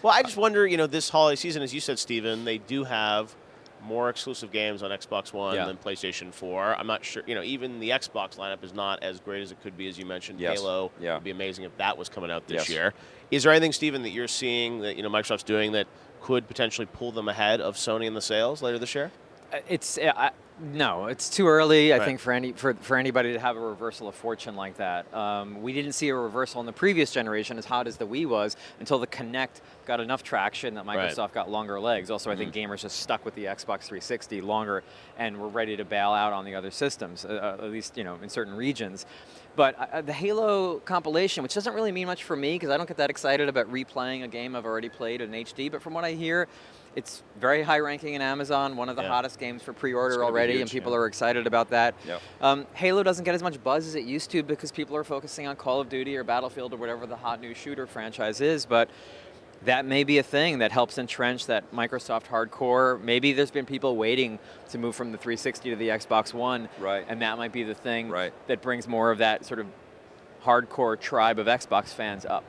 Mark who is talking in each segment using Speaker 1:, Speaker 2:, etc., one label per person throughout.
Speaker 1: Well, I just wonder, this holiday season, as you said, Steven, they do have more exclusive games on Xbox One than PlayStation 4. I'm not sure, even the Xbox lineup is not as great as it could be, as you mentioned.
Speaker 2: Yes.
Speaker 1: Halo
Speaker 2: Yeah.
Speaker 1: would be amazing if that was coming out this year. Is there anything, Steven, that you're seeing that Microsoft's doing that could potentially pull them ahead of Sony in the sales later this year?
Speaker 3: No, it's too early. I think for anybody to have a reversal of fortune like that. We didn't see a reversal in the previous generation, as hot as the Wii was, until the Kinect got enough traction that Microsoft got longer legs. Also, I think gamers just stuck with the Xbox 360 longer and were ready to bail out on the other systems, at least in certain regions. But the Halo compilation, which doesn't really mean much for me because I don't get that excited about replaying a game I've already played in HD, but from what I hear, it's very high ranking in Amazon, one of the hottest games for pre-order already, and people are excited about that. Halo doesn't get as much buzz as it used to because people are focusing on Call of Duty or Battlefield or whatever the hot new shooter franchise is, but that may be a thing that helps entrench that Microsoft hardcore. Maybe there's been people waiting to move from the 360 to the Xbox One, and that might be the thing that brings more of that sort of hardcore tribe of Xbox fans up.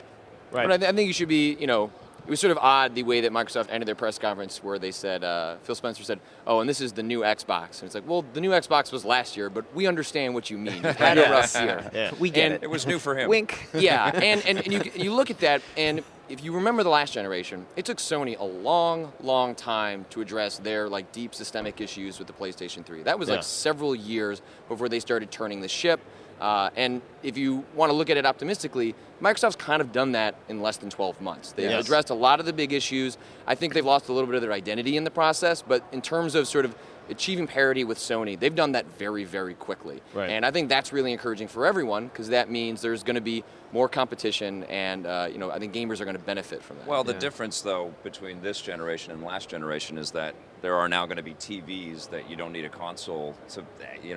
Speaker 4: But I think you should be, it was sort of odd the way that Microsoft ended their press conference where they said, Phil Spencer said, oh, and this is the new Xbox. And it's like, well, the new Xbox was last year, but we understand what you mean. You've had a rough year.
Speaker 3: We get it.
Speaker 2: It was new for him.
Speaker 3: Wink.
Speaker 4: Yeah, and you look at that, and if you remember the last generation, it took Sony a long, long time to address their deep systemic issues with the PlayStation 3. That was several years before they started turning the ship. And if you want to look at it optimistically, Microsoft's kind of done that in less than 12 months. They've addressed a lot of the big issues. I think they've lost a little bit of their identity in the process, but in terms of sort of achieving parity with Sony, they've done that very, very quickly. And I think that's really encouraging for everyone because that means there's going to be more competition, and I think gamers are going to benefit from that.
Speaker 2: Well, the difference, though, between this generation and last generation is that there are now going to be TVs that you don't need a console to,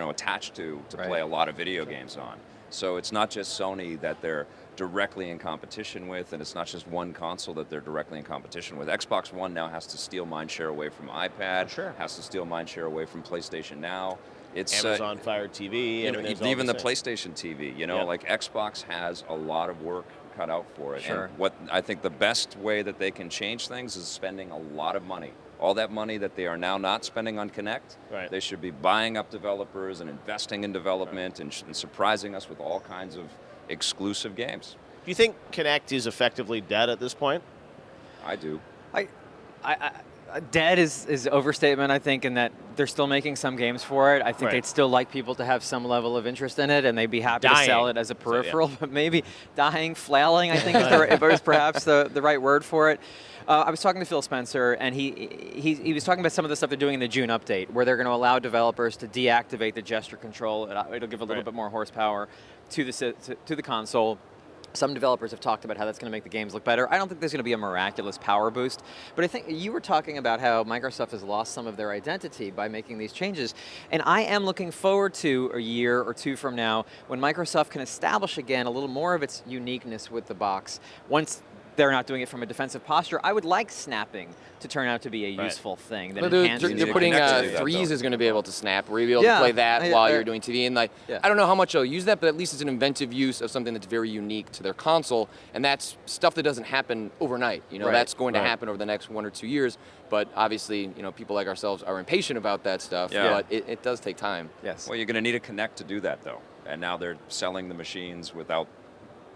Speaker 2: attach to play a lot of video games on. So it's not just Sony that they're directly in competition with, and it's not just one console that they're directly in competition with. Xbox One now has to steal mindshare away from iPad, has to steal mindshare away from PlayStation Now. It's
Speaker 1: Amazon Fire TV,
Speaker 2: even the PlayStation TV. Xbox has a lot of work cut out for it. And what I think the best way that they can change things is spending a lot of money. All that money that they are now not spending on Kinect, they should be buying up developers and investing in development and surprising us with all kinds of exclusive games.
Speaker 1: Do you think Kinect is effectively dead at this point?
Speaker 2: I do.
Speaker 3: Dead is overstatement, I think, in that they're still making some games for it. I think they'd still like people to have some level of interest in it, and they'd be happy to sell it as a peripheral. But maybe dying, flailing, I think is perhaps the right word for it. I was talking to Phil Spencer, and he was talking about some of the stuff they're doing in the June update, where they're going to allow developers to deactivate the gesture control. It'll give a little bit more horsepower to the console. Some developers have talked about how that's going to make the games look better. I don't think there's going to be a miraculous power boost, but I think you were talking about how Microsoft has lost some of their identity by making these changes, and I am looking forward to a year or two from now when Microsoft can establish again a little more of its uniqueness with the box. Once they're not doing it from a defensive posture, I would like snapping to turn out to be a useful thing. That
Speaker 4: they're putting Threes is going to be able to snap, where you'll be able to play that while you're doing TV. And I don't know how much they'll use that, but at least it's an inventive use of something that's very unique to their console, and that's stuff that doesn't happen overnight. That's going to happen over the next 1 or 2 years. But obviously, people like ourselves are impatient about that stuff. But it does take time.
Speaker 3: Yes.
Speaker 2: Well, you're going to need a Kinect to do that, though. And now they're selling the machines without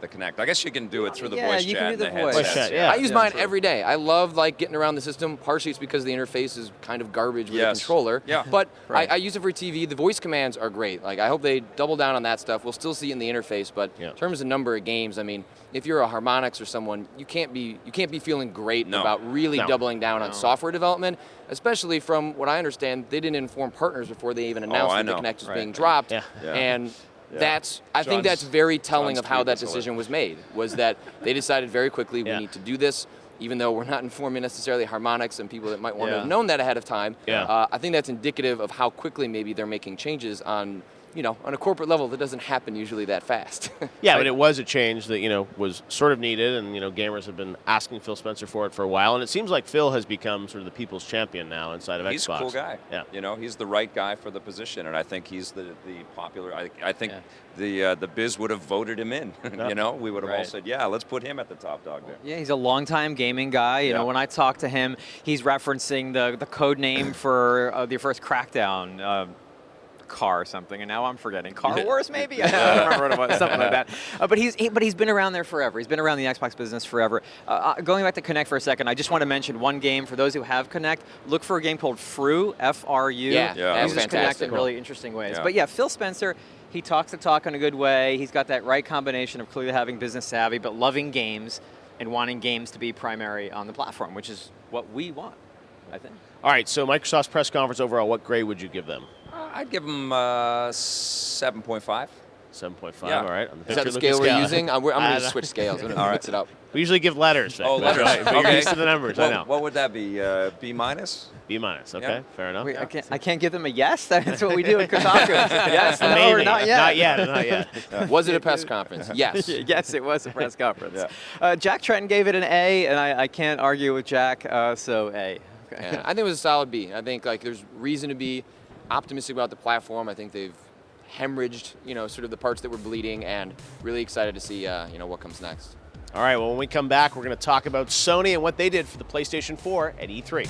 Speaker 2: the Kinect. I guess you can do it through the voice
Speaker 3: you
Speaker 2: chat
Speaker 3: can do
Speaker 2: and
Speaker 3: the voice
Speaker 2: headsets.
Speaker 4: I use mine every day. I love getting around the system. Partially it's because the interface is kind of garbage with the controller. But I use it for TV. The voice commands are great. I hope they double down on that stuff. We'll still see it in the interface, but in terms of number of games, I mean, if you're a Harmonix or someone, you can't be feeling great about really doubling down on software development, especially from what I understand, they didn't inform partners before they even announced that the Kinect was being dropped. And I think that's very telling of how that decision was made, was that they decided very quickly we need to do this, even though we're not informing necessarily Harmonix and people that might want to have known that ahead of time. I think that's indicative of how quickly maybe they're making changes on on a corporate level, that doesn't happen usually that fast.
Speaker 1: Yeah, but it was a change that, was sort of needed, and, gamers have been asking Phil Spencer for it for a while, and it seems like Phil has become sort of the people's champion now inside of
Speaker 2: He's
Speaker 1: Xbox.
Speaker 2: a cool guy.
Speaker 1: Yeah.
Speaker 2: He's the right guy for the position, and I think he's the popular. I think the biz would have voted him in. We would have all said, yeah, let's put him at the top dog there.
Speaker 3: Yeah, he's a longtime gaming guy. You know, when I talk to him, he's referencing the code name for the first Crackdown. Car or something, and now I'm forgetting. Car Wars, maybe? I don't remember what it was, something like that. But he's been around there forever. He's been around the Xbox business forever. Going back to Connect for a second, I just want to mention one game for those who have Connect. Look for a game called Fru, F-R-U.
Speaker 4: Yeah,
Speaker 3: It uses Connect
Speaker 4: fantastic.
Speaker 3: in really interesting ways.
Speaker 2: Yeah.
Speaker 3: But yeah, Phil Spencer, he talks the talk in a good way. He's got that right combination of clearly having business savvy, but loving games and wanting games to be primary on the platform, which is what we want, I think.
Speaker 1: All right, so Microsoft's press conference overall, what grade would you give them?
Speaker 2: I'd give him 7.5.
Speaker 1: 7.5,
Speaker 2: Yeah.
Speaker 1: all right. On
Speaker 4: Is that the scale we're using? I'm going to switch scales. I'm going to mix it up.
Speaker 1: We usually give letters.
Speaker 2: Oh,
Speaker 1: That's
Speaker 2: letters.
Speaker 1: right. But you're
Speaker 2: Okay.
Speaker 1: used to the numbers, I know.
Speaker 2: What would that be? B minus?
Speaker 1: B minus, okay,
Speaker 2: Yeah.
Speaker 1: fair enough.
Speaker 3: Wait, I can't give them a yes? That's what we do at Kotaku. Yes, no,
Speaker 1: Maybe.
Speaker 3: or not yet.
Speaker 1: Not yet.
Speaker 4: Was it a press conference? Yes.
Speaker 3: Yes, it was a press conference. Jack Trenton gave it an A, and I can't argue with Jack, so A. Okay.
Speaker 4: Yeah, I think it was a solid B. I think there's reason to be optimistic about the platform. I think they've hemorrhaged, sort of the parts that were bleeding, and really excited to see, what comes next.
Speaker 1: All right, well, when we come back, we're going to talk about Sony and what they did for the PlayStation 4 at E3.